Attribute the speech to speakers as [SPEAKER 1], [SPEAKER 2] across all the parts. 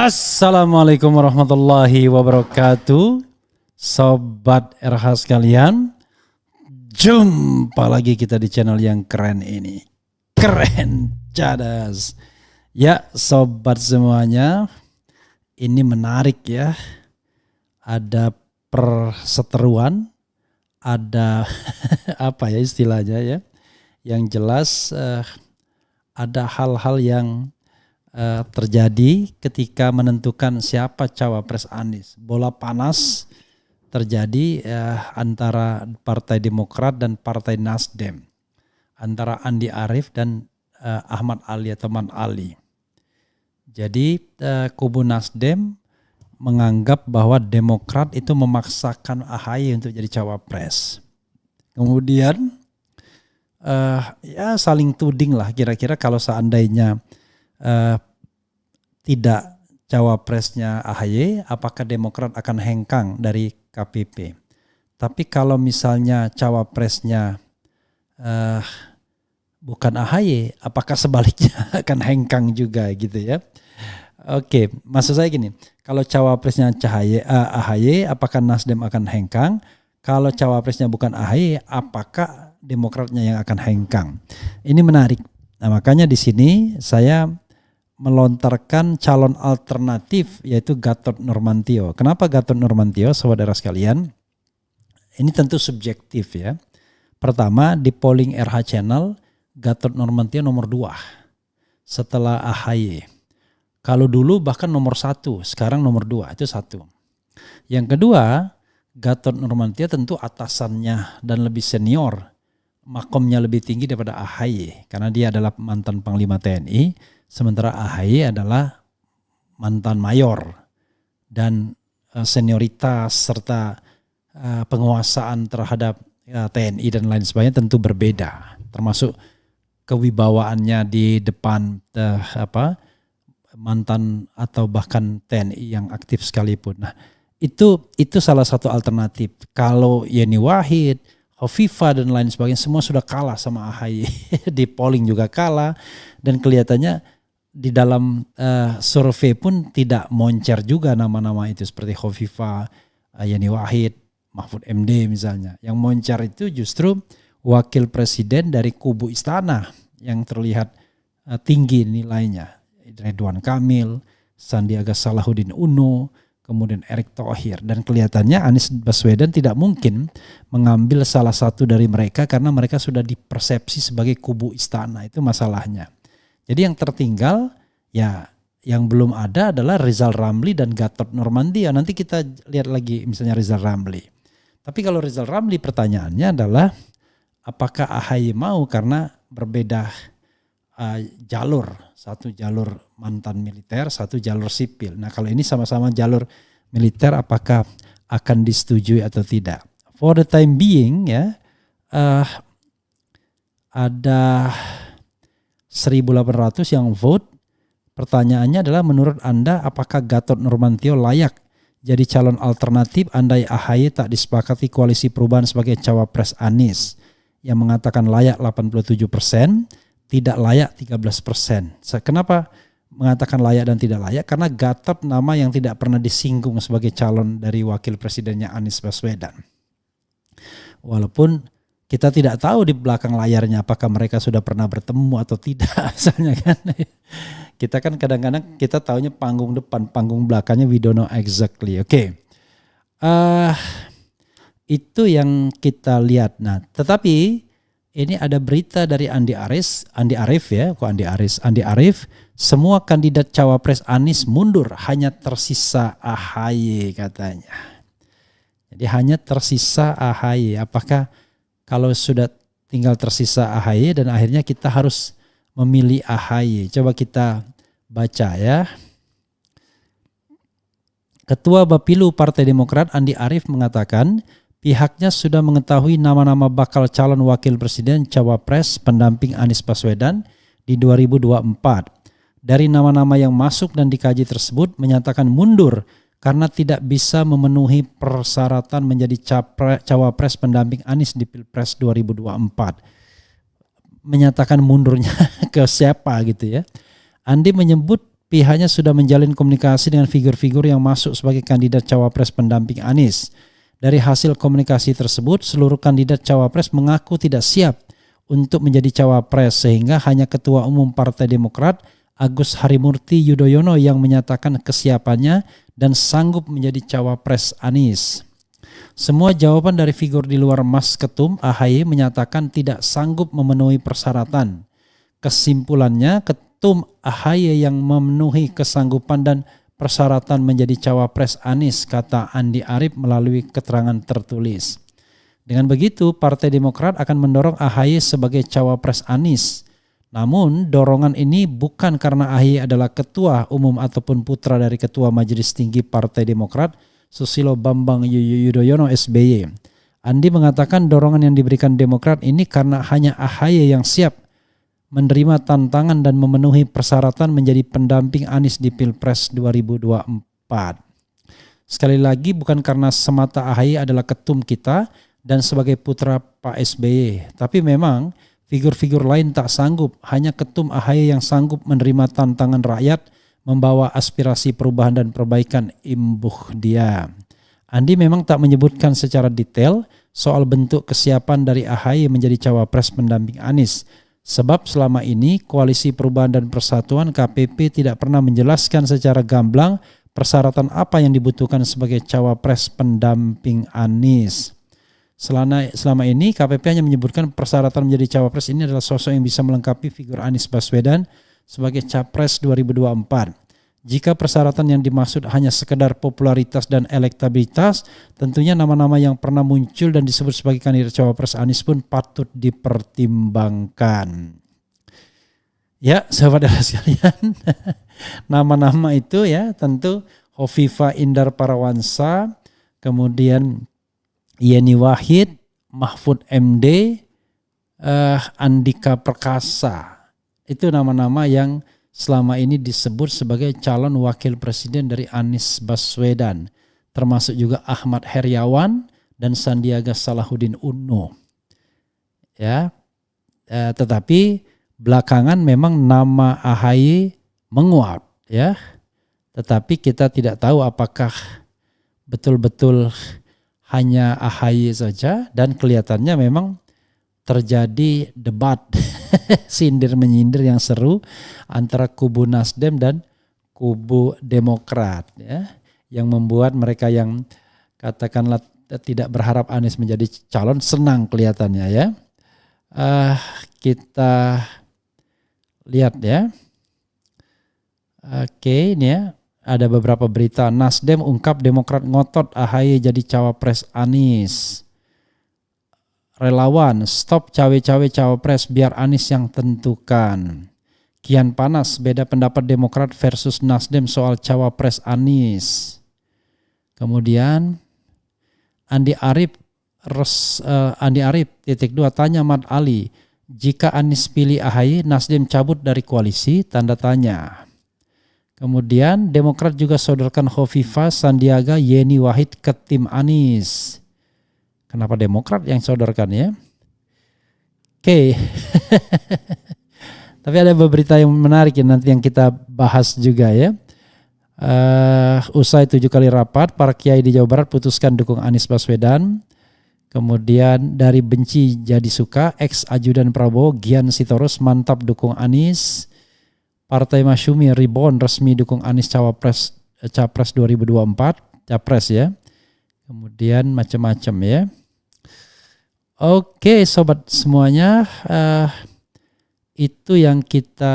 [SPEAKER 1] Assalamualaikum warahmatullahi wabarakatuh. Sobat RH sekalian, jumpa lagi kita di channel yang keren ini. Keren cadas. Ya sobat semuanya, ini menarik ya. Ada perseteruan, ada apa ya istilahnya ya. Yang jelas ada hal-hal yang terjadi ketika menentukan siapa cawapres Anies. Bola panas terjadi antara Partai Demokrat dan Partai Nasdem, antara Andi Arief dan Ahmad Ali atau Man Ali. Jadi kubu Nasdem menganggap bahwa Demokrat itu memaksakan AHY untuk jadi cawapres. Kemudian ya saling tuding lah, kira-kira kalau seandainya tidak cawapresnya AHY, apakah Demokrat akan hengkang dari KPP? Tapi kalau misalnya cawapresnya bukan AHY, apakah sebaliknya akan hengkang juga gitu ya? Oke, maksud saya gini, kalau cawapresnya AHY, apakah Nasdem akan hengkang? Kalau cawapresnya bukan AHY, apakah Demokratnya yang akan hengkang? Ini menarik. Nah, makanya di sini saya melontarkan calon alternatif yaitu Gatot Nurmantio. Kenapa Gatot Nurmantio, saudara sekalian? Ini tentu subjektif ya. Pertama, di polling RH Channel, Gatot Nurmantio nomor 2 setelah AHY. Kalau dulu bahkan nomor 1, sekarang nomor 2, itu satu. Yang kedua, Gatot Nurmantio tentu atasannya dan lebih senior, makomnya lebih tinggi daripada AHY karena dia adalah mantan Panglima TNI. Sementara AHY adalah mantan mayor dan senioritas serta penguasaan terhadap TNI dan lain sebagainya tentu berbeda. Termasuk kewibawaannya di depan mantan atau bahkan TNI yang aktif sekalipun. Nah itu salah satu alternatif. Kalau Yeni Wahid, Hovifah dan lain sebagainya semua sudah kalah sama AHY. Di polling juga kalah dan kelihatannya di dalam survei pun tidak moncer juga nama-nama itu seperti Hovifah, Yeni Wahid, Mahfud MD misalnya. Yang moncer itu justru wakil presiden dari kubu istana yang terlihat tinggi nilainya. Ridwan Kamil, Sandiaga Salahuddin Uno, kemudian Erick Thohir. Dan kelihatannya Anies Baswedan tidak mungkin mengambil salah satu dari mereka karena mereka sudah dipersepsi sebagai kubu istana. Itu masalahnya. Jadi yang tertinggal ya yang belum ada adalah Rizal Ramli dan Gatot Nurmantio. Nanti kita lihat lagi misalnya Rizal Ramli. Tapi kalau Rizal Ramli pertanyaannya adalah apakah AHY mau karena berbeda jalur. Satu jalur mantan militer, satu jalur sipil. Nah kalau ini sama-sama jalur militer apakah akan disetujui atau tidak. For the time being ya ada 1.800 yang vote. Pertanyaannya adalah menurut Anda apakah Gatot Nurmantio layak jadi calon alternatif andai AHY tak disepakati koalisi perubahan sebagai cawapres Anies? Yang mengatakan layak 87%, tidak layak 13%. Kenapa mengatakan layak dan tidak layak? Karena Gatot nama yang tidak pernah disinggung sebagai calon dari wakil presidennya Anies Baswedan. Walaupun kita tidak tahu di belakang layarnya apakah mereka sudah pernah bertemu atau tidak. Misalnya kan kita kan kadang-kadang kita taunya panggung depan, panggung belakangnya we don't know exactly. Oke. Itu yang kita lihat. Nah, tetapi ini ada berita dari Andi Arief, semua kandidat cawapres Anies mundur, hanya tersisa AHY katanya. Jadi hanya tersisa AHY. Apakah kalau sudah tinggal tersisa AHY dan akhirnya kita harus memilih AHY. Coba kita baca ya. Ketua Bapilu Partai Demokrat Andi Arief mengatakan pihaknya sudah mengetahui nama-nama bakal calon wakil presiden cawapres pendamping Anies Baswedan di 2024. Dari nama-nama yang masuk dan dikaji tersebut menyatakan mundur karena tidak bisa memenuhi persyaratan menjadi cawapres pendamping Anies di Pilpres 2024. Menyatakan mundurnya ke siapa gitu ya. Andi menyebut pihaknya sudah menjalin komunikasi dengan figur-figur yang masuk sebagai kandidat cawapres pendamping Anies. Dari hasil komunikasi tersebut, seluruh kandidat cawapres mengaku tidak siap untuk menjadi cawapres, sehingga hanya Ketua Umum Partai Demokrat Agus Harimurti Yudhoyono yang menyatakan kesiapannya dan sanggup menjadi cawapres Anies. Semua jawaban dari figur di luar Mas Ketum, AHY menyatakan tidak sanggup memenuhi persyaratan. Kesimpulannya, Ketum AHY yang memenuhi kesanggupan dan persyaratan menjadi cawapres Anies, kata Andi Arief melalui keterangan tertulis. Dengan begitu, Partai Demokrat akan mendorong AHY sebagai cawapres Anies. Namun, dorongan ini bukan karena AHY adalah ketua umum ataupun putra dari Ketua Majelis Tinggi Partai Demokrat, Susilo Bambang Yudhoyono SBY. Andi mengatakan dorongan yang diberikan Demokrat ini karena hanya AHY yang siap menerima tantangan dan memenuhi persyaratan menjadi pendamping Anies di Pilpres 2024. Sekali lagi, bukan karena semata AHY adalah ketum kita dan sebagai putra Pak SBY, tapi memang figur-figur lain tak sanggup, hanya Ketum AHY yang sanggup menerima tantangan rakyat, membawa aspirasi perubahan dan perbaikan, imbuh dia. Andi memang tak menyebutkan secara detail soal bentuk kesiapan dari AHY menjadi cawapres pendamping Anies. Sebab selama ini Koalisi Perubahan dan Persatuan KPP tidak pernah menjelaskan secara gamblang persyaratan apa yang dibutuhkan sebagai cawapres pendamping Anies. Selama ini KPP hanya menyebutkan persyaratan menjadi cawapres ini adalah sosok yang bisa melengkapi figur Anies Baswedan sebagai capres 2024. Jika persyaratan yang dimaksud hanya sekedar popularitas dan elektabilitas, tentunya nama-nama yang pernah muncul dan disebut sebagai kandidat cawapres Anies pun patut dipertimbangkan. Ya, sahabat sekalian, nama-nama itu ya tentu Hovifah Indar Parawansa, kemudian Yeni Wahid, Mahfud MD, Andika Perkasa. Itu nama-nama yang selama ini disebut sebagai calon wakil presiden dari Anies Baswedan, termasuk juga Ahmad Heriawan dan Sandiaga Salahuddin Uno. Ya, tetapi belakangan memang nama AHY menguap, ya. Tetapi kita tidak tahu apakah betul-betul hanya AHY saja, dan kelihatannya memang terjadi debat sindir menyindir yang seru antara kubu Nasdem dan kubu Demokrat, ya, yang membuat mereka yang katakanlah tidak berharap Anies menjadi calon senang kelihatannya, ya. Kita lihat ya. Oke, ini ya. Ada beberapa berita. Nasdem ungkap Demokrat ngotot AHY jadi cawapres Anies. Relawan stop cawe-cawe cawapres biar Anies yang tentukan. Kian panas beda pendapat Demokrat versus Nasdem soal cawapres Anies. Kemudian Andi Arief _2 tanya Mat Ali, jika Anies pilih AHY, Nasdem cabut dari koalisi? Tanda tanya. Kemudian Demokrat juga sodorkan Hovifah, Sandiaga, Yeni Wahid ke tim Anies. Kenapa Demokrat yang sodorkan, ya? Oke. Tapi ada beberapa berita yang menarik yang nanti yang kita bahas juga, ya. Usai 7 kali rapat, para kiai di Jawa Barat putuskan dukung Anies Baswedan. Kemudian dari benci jadi suka, ex-ajudan Prabowo Gian Sitorus mantap dukung Anies. Partai Masyumi Reborn resmi dukung Anies Capres 2024, Capres, ya. Kemudian macam-macam, ya. Oke, sobat semuanya, itu yang kita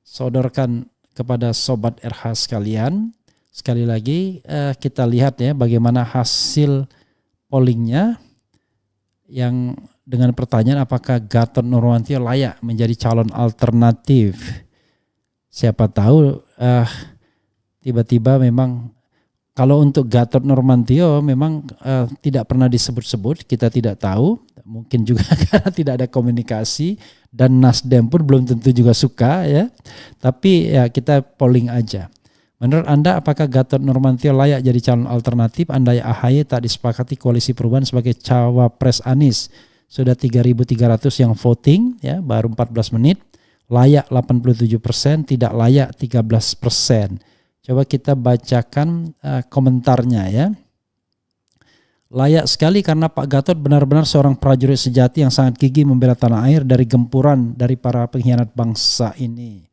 [SPEAKER 1] sodorkan kepada sobat RH sekalian. Sekali lagi kita lihat ya bagaimana hasil pollingnya yang dengan pertanyaan apakah Gatot Nurmantio layak menjadi calon alternatif. Siapa tahu tiba-tiba memang kalau untuk Gatot Nurmantio memang tidak pernah disebut-sebut, kita tidak tahu, mungkin juga karena tidak ada komunikasi dan Nasdem pun belum tentu juga suka, ya. Tapi ya kita polling aja. Menurut Anda apakah Gatot Nurmantio layak jadi calon alternatif andai AHY tak disepakati Koalisi Perubahan sebagai cawapres Anies? Sudah 3.300 yang voting, ya, baru 14 menit. layak 87%, tidak layak 13%. Coba kita bacakan komentarnya ya. Layak sekali karena Pak Gatot benar-benar seorang prajurit sejati yang sangat gigih membela tanah air dari gempuran dari para pengkhianat bangsa ini.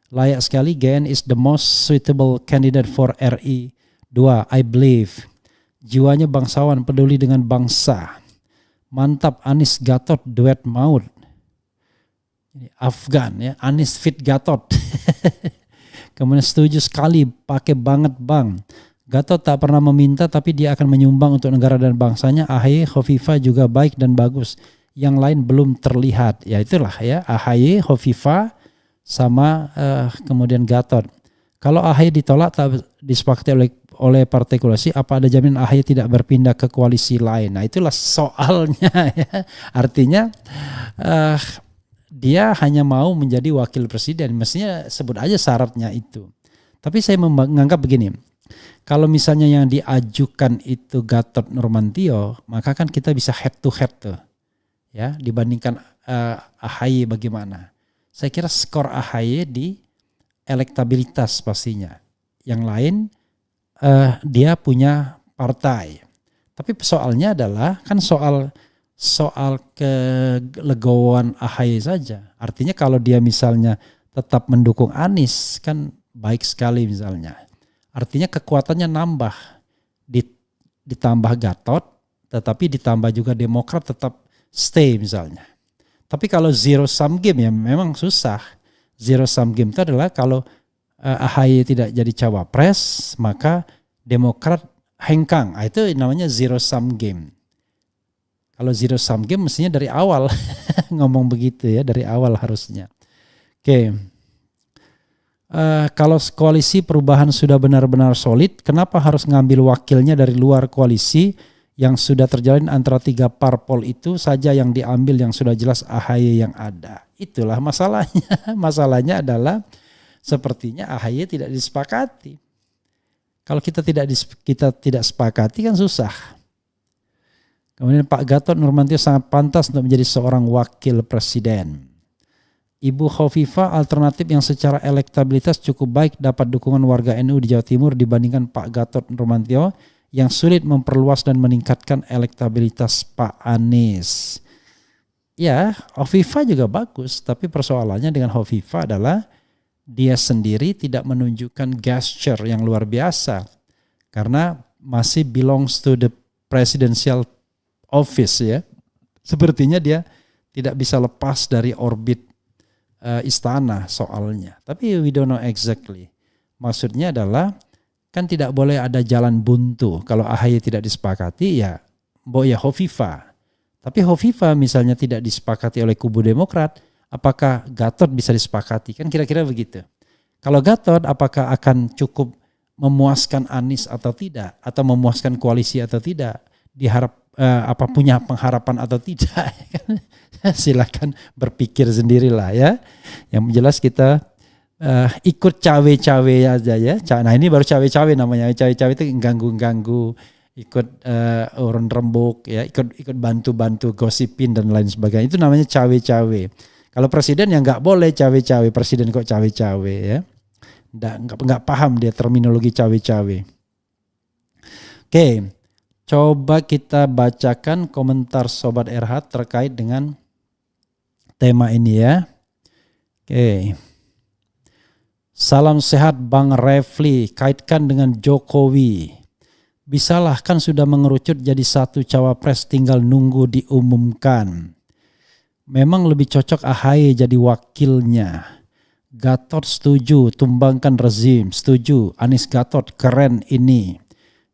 [SPEAKER 1] Layak sekali, GN is the most suitable candidate for RI 2, I believe. Jiwanya bangsawan, peduli dengan bangsa. Mantap, Anies Gatot duet maut. Ini Afgan ya, Anies fit Gatot. Kemudian setuju sekali, pakai banget bang. Gatot tak pernah meminta tapi dia akan menyumbang untuk negara dan bangsanya. AHY, Khofifah juga baik dan bagus. Yang lain belum terlihat. Ya itulah ya, AHY, Khofifah sama kemudian Gatot. Kalau AHY ditolak tak disepakati oleh partai koalisi, apa ada jaminan AHY tidak berpindah ke koalisi lain? Nah itulah soalnya ya. Artinya dia hanya mau menjadi wakil presiden. Mestinya sebut aja syaratnya itu. Tapi saya menganggap begini. Kalau misalnya yang diajukan itu Gatot Nurmantio, maka kan kita bisa head to head tuh. Ya, dibandingkan AHY bagaimana. Saya kira skor AHY di elektabilitas pastinya. Yang lain dia punya partai. Tapi soalnya adalah kan soal kelegowoan AHY saja. Artinya kalau dia misalnya tetap mendukung Anies kan baik sekali misalnya. Artinya kekuatannya nambah, ditambah Gatot, tetapi ditambah juga Demokrat tetap stay misalnya. Tapi kalau zero sum game ya memang susah. Zero sum game itu adalah kalau AHY tidak jadi cawapres, maka Demokrat hengkang. Itu namanya zero sum game. Kalau zero sum game mestinya dari awal ngomong begitu ya, dari awal harusnya. Oke. Kalau koalisi perubahan sudah benar-benar solid, kenapa harus ngambil wakilnya dari luar koalisi yang sudah terjalin antara 3 parpol itu saja yang diambil yang sudah jelas AHY yang ada? Itulah masalahnya. Masalahnya adalah sepertinya AHY tidak disepakati. Kalau kita tidak sepakati kan susah. Kemudian Pak Gatot Nurmantio sangat pantas untuk menjadi seorang wakil presiden. Ibu Khofifah alternatif yang secara elektabilitas cukup baik dapat dukungan warga NU di Jawa Timur dibandingkan Pak Gatot Nurmantio yang sulit memperluas dan meningkatkan elektabilitas Pak Anies. Ya, Khofifah juga bagus, tapi persoalannya dengan Khofifah adalah dia sendiri tidak menunjukkan gesture yang luar biasa karena masih belongs to the presidential office ya. Sepertinya dia tidak bisa lepas dari orbit istana soalnya. Tapi we don't know exactly. Maksudnya adalah kan tidak boleh ada jalan buntu. Kalau AHY tidak disepakati ya Khofifah. Tapi Khofifah misalnya tidak disepakati oleh kubu Demokrat, apakah Gatot bisa disepakati? Kan kira-kira begitu. Kalau Gatot apakah akan cukup memuaskan Anies atau tidak? Atau memuaskan koalisi atau tidak? Punya pengharapan atau tidak? Silakan berpikir sendirilah ya. Yang jelas kita ikut cawe-cawe aja ya. Nah ini baru cawe-cawe namanya. Cawe-cawe itu ganggu-ganggu, ikut urun rembuk ya, ikut bantu-bantu gosipin dan lain sebagainya. Itu namanya cawe-cawe. Kalau presiden ya nggak boleh cawe-cawe. Presiden kok cawe-cawe ya. Nggak paham dia terminologi cawe-cawe. Oke. Coba kita bacakan komentar Sobat RH terkait dengan tema ini ya. Oke. Salam sehat Bang Refli, kaitkan dengan Jokowi. Bisalah kan sudah mengerucut jadi satu cawapres tinggal nunggu diumumkan. Memang lebih cocok AHY jadi wakilnya. Gatot setuju, tumbangkan rezim, setuju. Anies Gatot keren ini.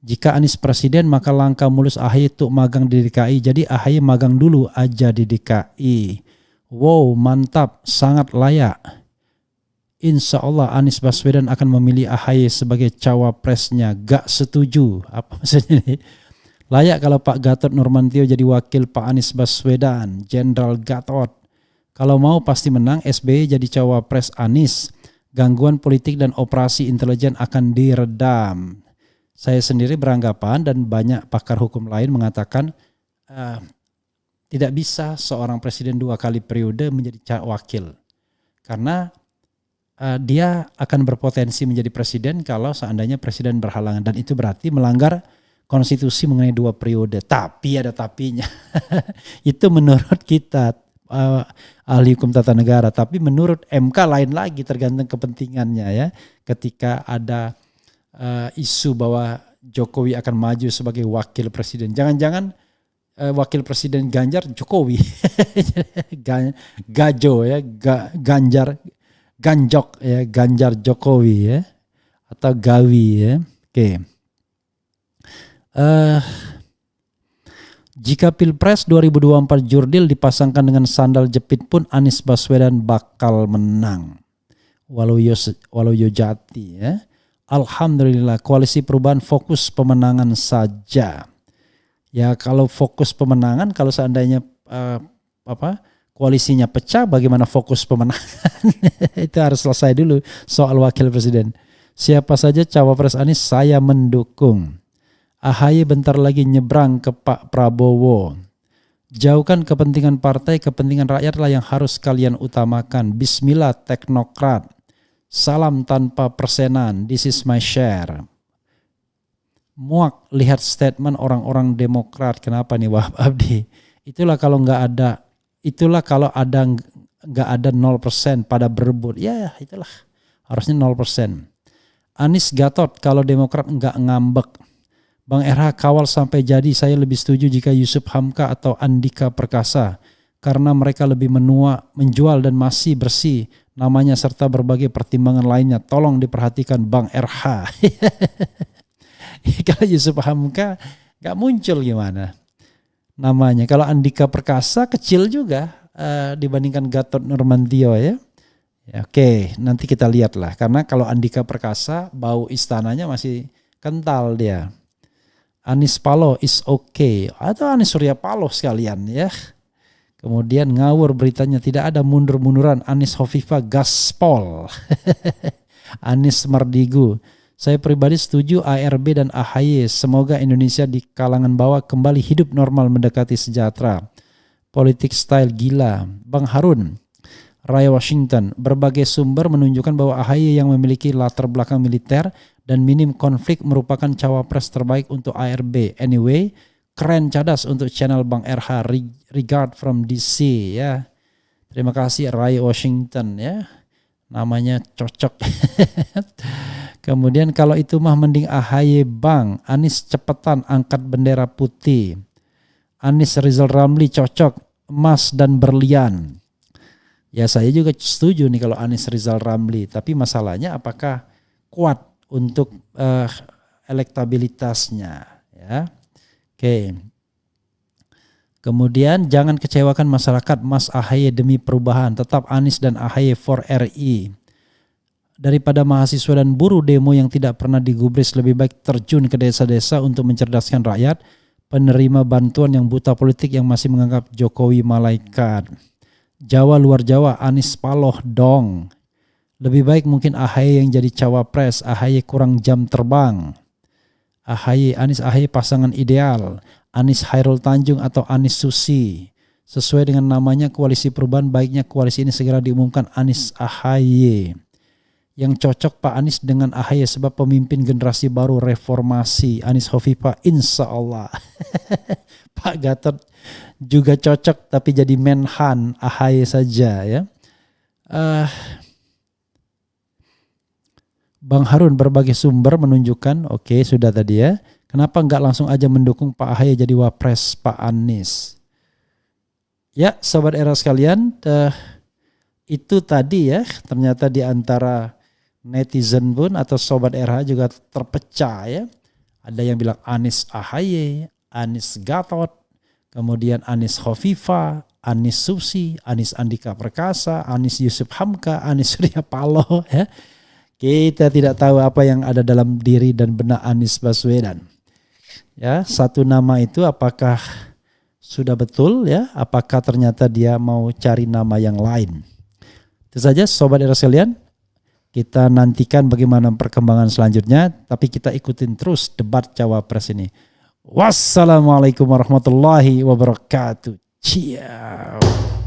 [SPEAKER 1] Jika Anies presiden maka langkah mulus AHY untuk magang di DKI. Jadi AHY magang dulu aja di DKI. Wow mantap, sangat layak. Insya Allah Anies Baswedan akan memilih AHY sebagai cawapresnya. Gak setuju. Apa maksudnya ini? Layak kalau Pak Gatot Nurmantio jadi wakil Pak Anies Baswedan. Jenderal Gatot. Kalau mau pasti menang, SBY jadi cawapres Anies. Gangguan politik dan operasi intelijen akan diredam. Saya sendiri beranggapan dan banyak pakar hukum lain mengatakan tidak bisa seorang presiden 2 kali periode menjadi wakil. Karena dia akan berpotensi menjadi presiden kalau seandainya presiden berhalangan, dan itu berarti melanggar konstitusi mengenai 2 periode. Tapi ada tapinya. Itu menurut kita ahli hukum tata negara, tapi menurut MK lain lagi, tergantung kepentingannya ya. Ketika ada isu bahwa Jokowi akan maju sebagai wakil presiden, jangan-jangan wakil presiden Ganjar Jokowi, Gajo ya, Ganjok ya, Ganjar Jokowi ya, atau Gawi ya. Oke. Jika Pilpres 2024 jurdil dipasangkan dengan sandal jepit pun Anies Baswedan bakal menang. Waluyo Jati ya. Alhamdulillah, koalisi perubahan fokus pemenangan saja. Ya kalau fokus pemenangan, kalau seandainya koalisinya pecah, bagaimana fokus pemenangan? Itu harus selesai dulu soal wakil presiden. Siapa saja cawapres Anies saya mendukung. AHY bentar lagi nyebrang ke Pak Prabowo. Jauhkan kepentingan partai, kepentingan rakyatlah yang harus kalian utamakan. Bismillah teknokrat. Salam tanpa persenan. This is my share. Muak lihat statement orang-orang Demokrat. Kenapa nih Wahab Abdi? Itulah kalau nggak ada 0% pada berebut. Ya itulah harusnya 0%. Anies Gatot kalau Demokrat nggak ngambek. Bang RH kawal sampai jadi, saya lebih setuju jika Yusuf Hamka atau Andika Perkasa. Karena mereka lebih menjual dan masih bersih namanya serta berbagai pertimbangan lainnya. Tolong diperhatikan Bang RH. Kalau Yusuf Hamka gak muncul gimana namanya. Kalau Andika Perkasa kecil juga dibandingkan Gatot Nurmantio ya. Ya oke, nanti kita lihatlah. Karena kalau Andika Perkasa bau istananya masih kental dia. Anies Paloh is okay. Atau Anies Surya Paloh sekalian ya. Kemudian ngawur beritanya tidak ada mundur-munduran. Anies Hovifah gaspol. Anies Mardigu. Saya pribadi setuju ARB dan AHY. Semoga Indonesia di kalangan bawah kembali hidup normal mendekati sejahtera. Politik style gila. Bang Harun. Raya Washington. Berbagai sumber menunjukkan bahwa AHY yang memiliki latar belakang militer dan minim konflik merupakan cawapres terbaik untuk ARB. Anyway, keren cadas untuk channel Bang RH. Regard from DC ya. Terima kasih Raya Washington ya. Namanya cocok. Kemudian kalau itu mah mending AHY Bang. Anies cepetan angkat bendera putih. Anies Rizal Ramli cocok emas dan berlian. Ya saya juga setuju nih kalau Anies Rizal Ramli. Tapi masalahnya apakah kuat untuk elektabilitasnya ya. Oke. Kemudian jangan kecewakan masyarakat, Mas AHY demi perubahan, tetap Anies dan AHY for RI. Daripada mahasiswa dan buruh demo yang tidak pernah digubris, lebih baik terjun ke desa-desa untuk mencerdaskan rakyat, penerima bantuan yang buta politik yang masih menganggap Jokowi malaikat. Jawa luar Jawa, Anies Paloh dong. Lebih baik mungkin AHY yang jadi cawapres, AHY kurang jam terbang. Anies AHY pasangan ideal. Anies Hairul Tanjung atau Anies Susi. Sesuai dengan namanya koalisi perubahan, baiknya koalisi ini segera diumumkan Anies AHY. Yang cocok Pak Anies dengan AHY sebab pemimpin generasi baru reformasi. Anies Hovifah insya Allah. Pak Gatot juga cocok tapi jadi Menhan, AHY saja ya. Bang Harun berbagai sumber menunjukkan, oke sudah tadi ya. Kenapa nggak langsung aja mendukung Pak AHY jadi wapres Pak Anies? Ya sobat era sekalian, itu tadi ya ternyata di antara netizen pun atau sobat era juga terpecah ya. Ada yang bilang Anies AHY, Anies Gatot, kemudian Anies Hovifah, Anies Susi, Anies Andika Perkasa, Anies Yusuf Hamka, Anies Surya Paloh ya. Kita tidak tahu apa yang ada dalam diri dan benak Anies Baswedan. Ya, satu nama itu apakah sudah betul ya? Apakah ternyata dia mau cari nama yang lain? Itu saja sobat era sekalian. Kita nantikan bagaimana perkembangan selanjutnya, tapi kita ikutin terus debat cawapres ini. Wassalamualaikum warahmatullahi wabarakatuh. Ciao.